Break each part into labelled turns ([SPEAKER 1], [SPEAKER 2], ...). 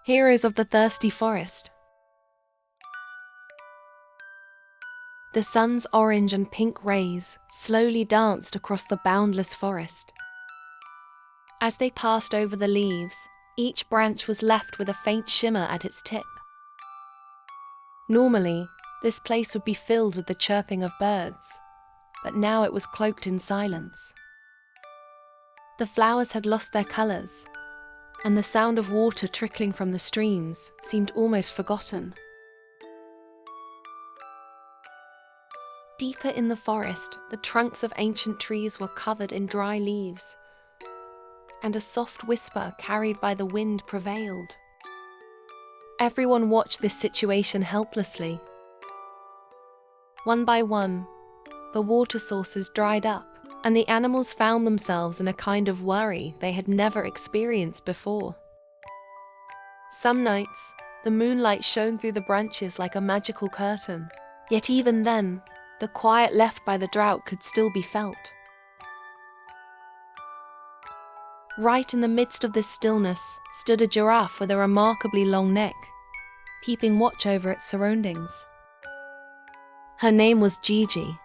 [SPEAKER 1] Heroes of the thirsty forest. The sun's orange and pink rays slowly danced across the boundless forest. As they passed over the leaves, each branch was left with a faint shimmer at its tip. Normally, this place would be filled with the chirping of birds, but now it was cloaked in silence. The flowers had lost their colors, and the sound of water trickling from the streams seemed almost forgotten. Deeper in the forest, the trunks of ancient trees were covered in dry leaves, and a soft whisper carried by the wind prevailed. Everyone watched this situation helplessly. One by one, the water sources dried up, and the animals found themselves in a kind of worry they had never experienced before. Some nights, the moonlight shone through the branches like a magical curtain, yet even then, the quiet left by the drought could still be felt. Right in the midst of this stillness stood a giraffe with a remarkably long neck, keeping watch over its surroundings. Her name was Gigi.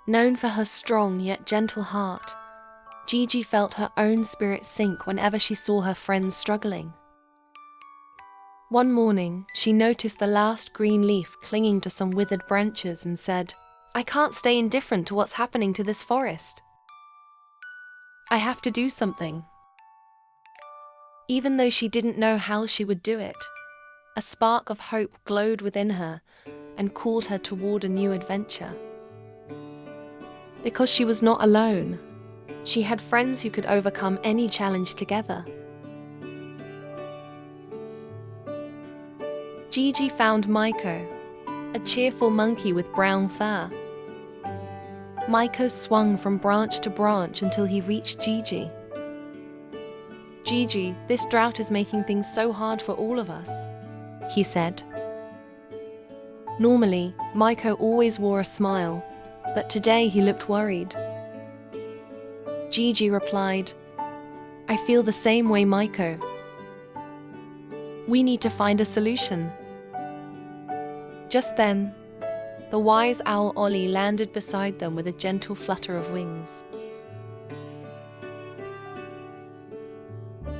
[SPEAKER 1] Known for her strong yet gentle heart, Gigi felt her own spirit sink whenever she saw her friends struggling. One morning, she noticed the last green leaf clinging to some withered branches and said, "I can't stay indifferent to what's happening to this forest. I have to do something." Even though she didn't know how she would do it, a spark of hope glowed within her and called her toward a new adventure. Because she was not alone, she had friends who could overcome any challenge together. Gigi found Miko, a cheerful monkey with brown fur. Miko swung from branch to branch until he reached Gigi. "Gigi, this drought is making things so hard for all of us," he said. Normally, Miko always wore a smile, but today he looked worried. Gigi replied, "I feel the same way, Miko. We need to find a solution." Just then, the wise owl Ollie landed beside them with a gentle flutter of wings.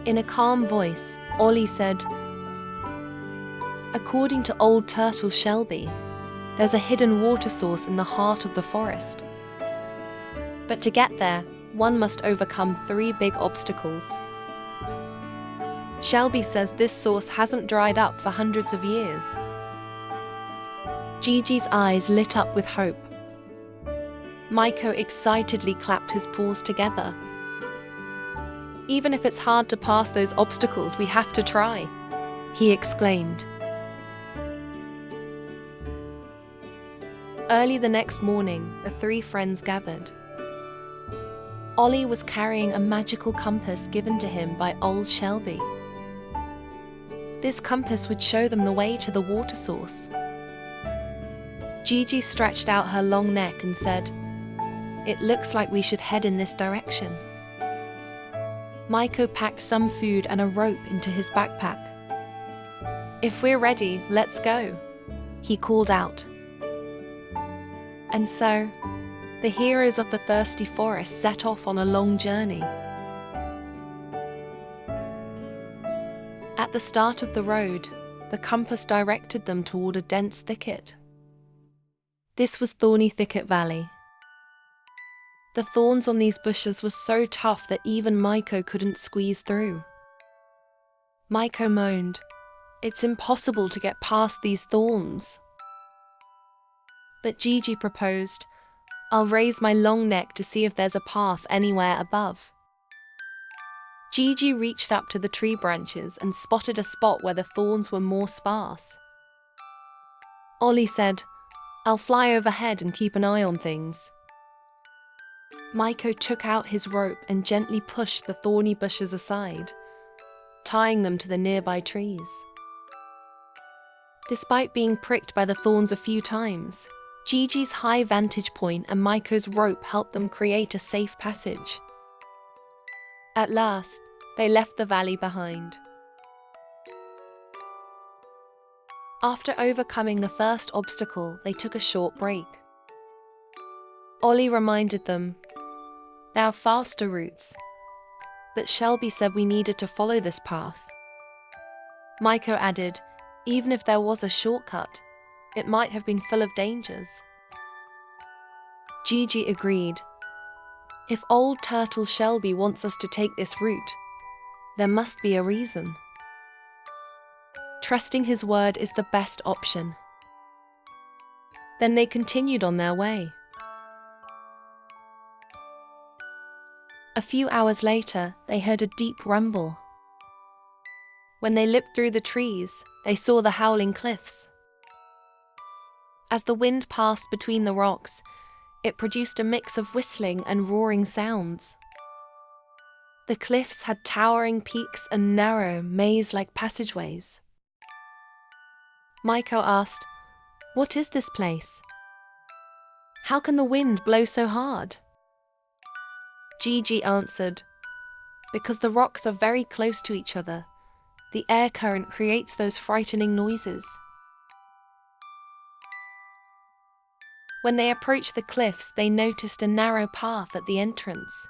[SPEAKER 1] In a calm voice, Ollie said, "According to old turtle Shelby, there's a hidden water source in the heart of the forest. But to get there, one must overcome 3 big obstacles. Shelby says this source hasn't dried up for hundreds of years." Gigi's eyes lit up with hope. Miko excitedly clapped his paws together. "Even if it's hard to pass those obstacles, we have to try," he exclaimed. Early the next morning, the 3 friends gathered. Ollie was carrying a magical compass given to him by old Shelby. This compass would show them the way to the water source. Gigi stretched out her long neck and said, "It looks like we should head in this direction." Miko packed some food and a rope into his backpack. "If we're ready, let's go," he called out. And so, the heroes of the thirsty forest set off on a long journey. At the start of the road, the compass directed them toward a dense thicket. This was Thorny Thicket Valley. The thorns on these bushes were so tough that even Miko couldn't squeeze through. Miko moaned, "It's impossible to get past these thorns." But Gigi proposed, "I'll raise my long neck to see if there's a path anywhere above." Gigi reached up to the tree branches and spotted a spot where the thorns were more sparse. Ollie said, "I'll fly overhead and keep an eye on things." Miko took out his rope and gently pushed the thorny bushes aside, tying them to the nearby trees. Despite being pricked by the thorns a few times, Gigi's high vantage point and Miko's rope helped them create a safe passage. At last, they left the valley behind. After overcoming the first obstacle, they took a short break. Ollie reminded them, "There are faster routes," but Shelby said we needed to follow this path. Miko added, "Even if there was a shortcut, it might have been full of dangers." Gigi agreed, "If old turtle Shelby wants us to take this route, there must be a reason." Trusting his word is the best option. Then they continued on their way. A few hours later, they heard a deep rumble. When they looked through the trees, they saw the howling cliffs. As the wind passed between the rocks, it produced a mix of whistling and roaring sounds. The cliffs had towering peaks and narrow, maze-like passageways. Miko asked, "What is this place? How can the wind blow so hard?" Gigi answered, "Because the rocks are very close to each other, the air current creates those frightening noises." When they approached the cliffs, they noticed a narrow path at the entrance.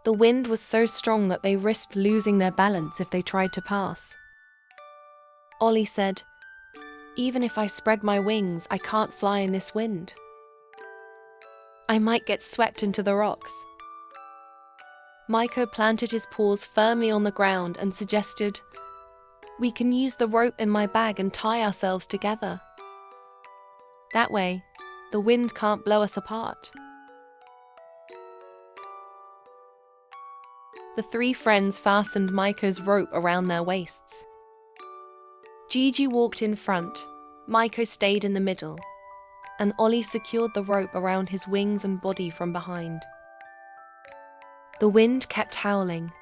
[SPEAKER 1] The wind was so strong that they risked losing their balance if they tried to pass. Ollie said, "Even if I spread my wings, I can't fly in this wind. I might get swept into the rocks." Miko planted his paws firmly on the ground and suggested, "We can use the rope in my bag and tie ourselves together. That way, the wind can't blow us apart." The three friends fastened Miko's rope around their waists. Gigi walked in front, Miko stayed in the middle, and Ollie secured the rope around his wings and body from behind. The wind kept howling.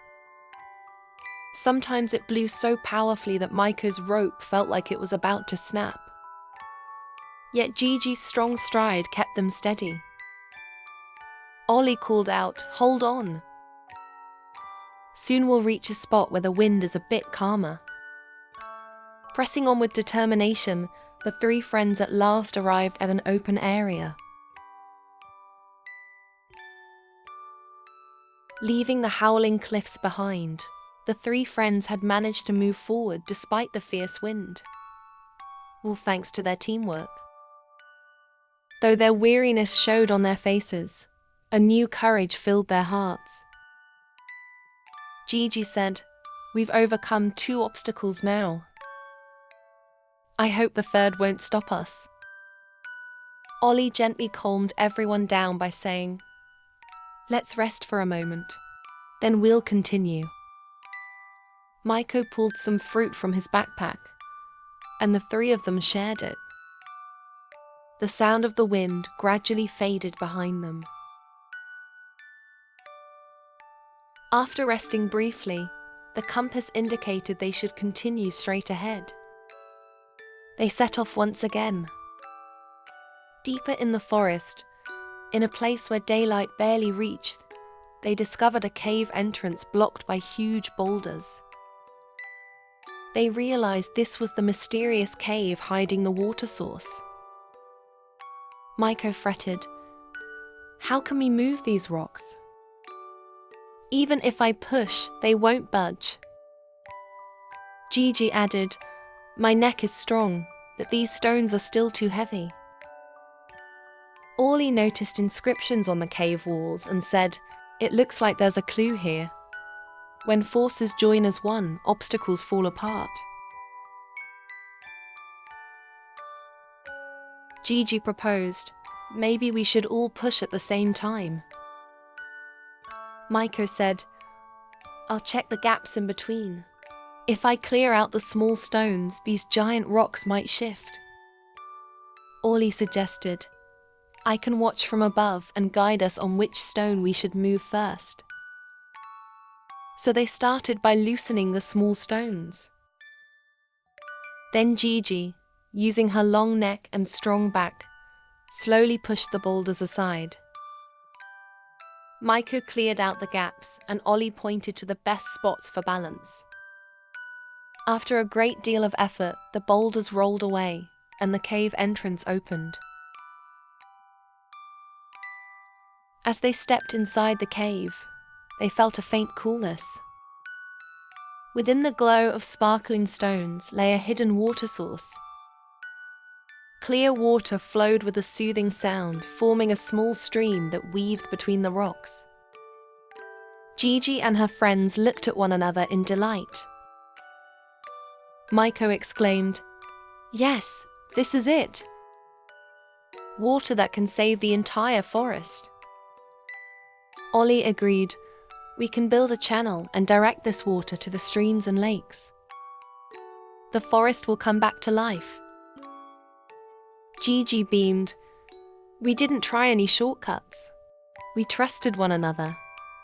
[SPEAKER 1] Sometimes it blew so powerfully that Miko's rope felt like it was about to snap. Yet Gigi's strong stride kept them steady. Ollie called out, "Hold on. Soon we'll reach a spot where the wind is a bit calmer." Pressing on with determination, the three friends at last arrived at an open area. Leaving the howling cliffs behind, the three friends had managed to move forward despite the fierce wind. All thanks to their teamwork. Though their weariness showed on their faces, a new courage filled their hearts. Gigi said, "We've overcome 2 obstacles now. I hope the third won't stop us." Ollie gently calmed everyone down by saying, "Let's rest for a moment. Then we'll continue." Miko pulled some fruit from his backpack, and the three of them shared it. The sound of the wind gradually faded behind them. After resting briefly, the compass indicated they should continue straight ahead. They set off once again. Deeper in the forest, in a place where daylight barely reached, they discovered a cave entrance blocked by huge boulders. They realized this was the mysterious cave hiding the water source. Miko fretted, "How can we move these rocks? Even if I push, they won't budge." Gigi added, "My neck is strong, but these stones are still too heavy." Ollie noticed inscriptions on the cave walls and said, "It looks like there's a clue here. When forces join as one, obstacles fall apart." Gigi proposed, "Maybe we should all push at the same time." Miko said, "I'll check the gaps in between. If I clear out the small stones, these giant rocks might shift." Ollie suggested, "I can watch from above and guide us on which stone we should move first." So they started by loosening the small stones. Then Gigi, using her long neck and strong back, slowly pushed the boulders aside. Miko cleared out the gaps and Ollie pointed to the best spots for balance. After a great deal of effort, the boulders rolled away, and the cave entrance opened. As they stepped inside the cave, they felt a faint coolness. Within the glow of sparkling stones lay a hidden water source. Clear water flowed with a soothing sound, forming a small stream that weaved between the rocks. Gigi and her friends looked at one another in delight. Miko exclaimed, "Yes, this is it! Water that can save the entire forest." Ollie agreed, "We can build a channel and direct this water to the streams and lakes. The forest will come back to life." Gigi beamed, "We didn't try any shortcuts. We trusted one another,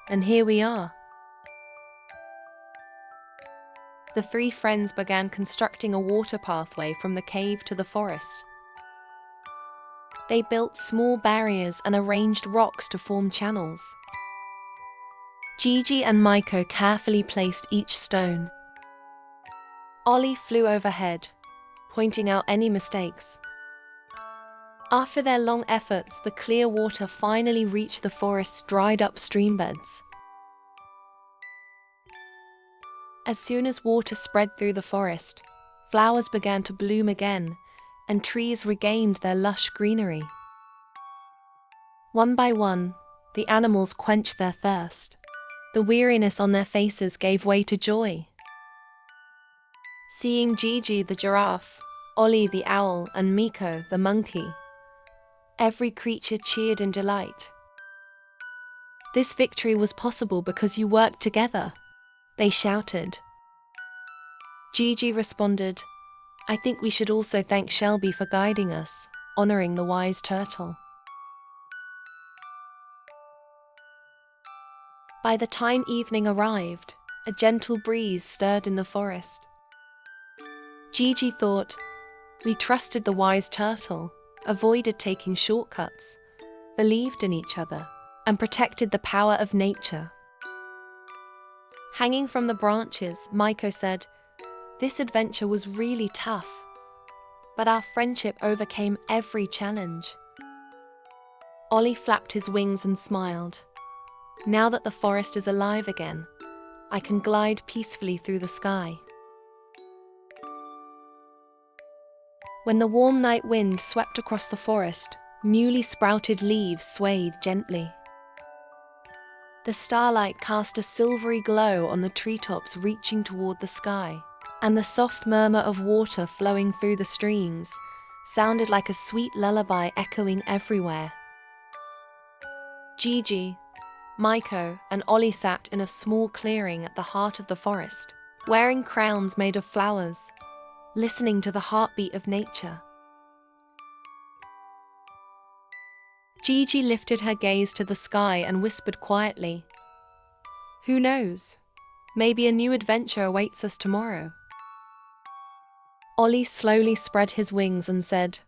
[SPEAKER 1] and here we are." The three friends began constructing a water pathway from the cave to the forest. They built small barriers and arranged rocks to form channels. Gigi and Miko carefully placed each stone. Ollie flew overhead, pointing out any mistakes. After their long efforts, the clear water finally reached the forest's dried-up streambeds. As soon as water spread through the forest, flowers began to bloom again, and trees regained their lush greenery. One by one, the animals quenched their thirst. The weariness on their faces gave way to joy. Seeing Gigi the giraffe, Ollie the owl, and Miko the monkey, every creature cheered in delight. "This victory was possible because you worked together," they shouted. Gigi responded, "I think we should also thank Shelby for guiding us, honoring the wise turtle." By the time evening arrived, a gentle breeze stirred in the forest. Gigi thought, "We trusted the wise turtle, avoided taking shortcuts, believed in each other, and protected the power of nature." Hanging from the branches, Miko said, "This adventure was really tough, but our friendship overcame every challenge." Ollie flapped his wings and smiled. "Now that the forest is alive again, I can glide peacefully through the sky." When the warm night wind swept across the forest, newly sprouted leaves swayed gently. The starlight cast a silvery glow on the treetops reaching toward the sky, and the soft murmur of water flowing through the streams sounded like a sweet lullaby echoing everywhere. Gigi, Miko, and Ollie sat in a small clearing at the heart of the forest, wearing crowns made of flowers, listening to the heartbeat of nature. Gigi lifted her gaze to the sky and whispered quietly, "Who knows? Maybe a new adventure awaits us tomorrow." Ollie slowly spread his wings and said,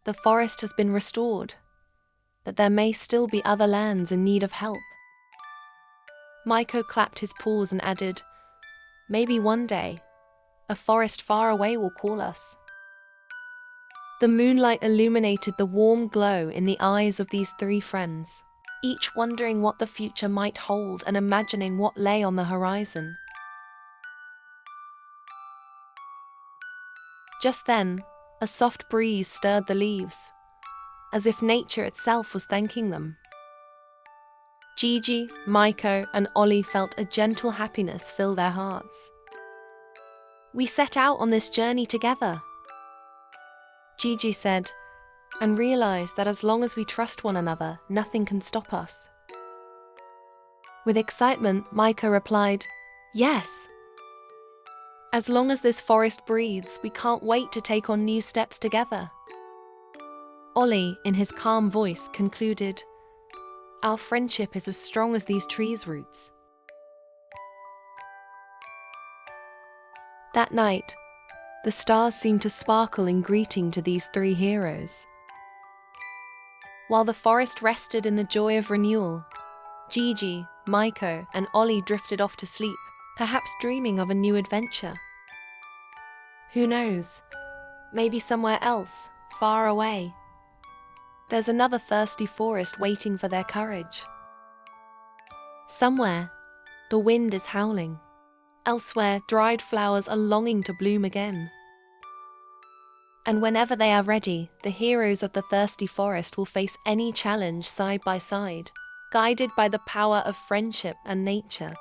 [SPEAKER 1] "The forest has been restored, but there may still be other lands in need of help." Miko clapped his paws and added, "Maybe one day, a forest far away will call us." The moonlight illuminated the warm glow in the eyes of these three friends, each wondering what the future might hold and imagining what lay on the horizon. Just then, a soft breeze stirred the leaves, as if nature itself was thanking them. Gigi, Miko, and Ollie felt a gentle happiness fill their hearts. "We set out on this journey together," Gigi said, "and realized that as long as we trust one another, nothing can stop us." With excitement, Miko replied, "Yes! As long as this forest breathes, we can't wait to take on new steps together." Ollie, in his calm voice, concluded, "Our friendship is as strong as these trees' roots." That night, the stars seemed to sparkle in greeting to these three heroes. While the forest rested in the joy of renewal, Gigi, Miko, and Ollie drifted off to sleep, perhaps dreaming of a new adventure. Who knows? Maybe somewhere else, far away. There's another thirsty forest waiting for their courage. Somewhere, the wind is howling. Elsewhere, dried flowers are longing to bloom again. And whenever they are ready, the heroes of the thirsty forest will face any challenge side by side, guided by the power of friendship and nature.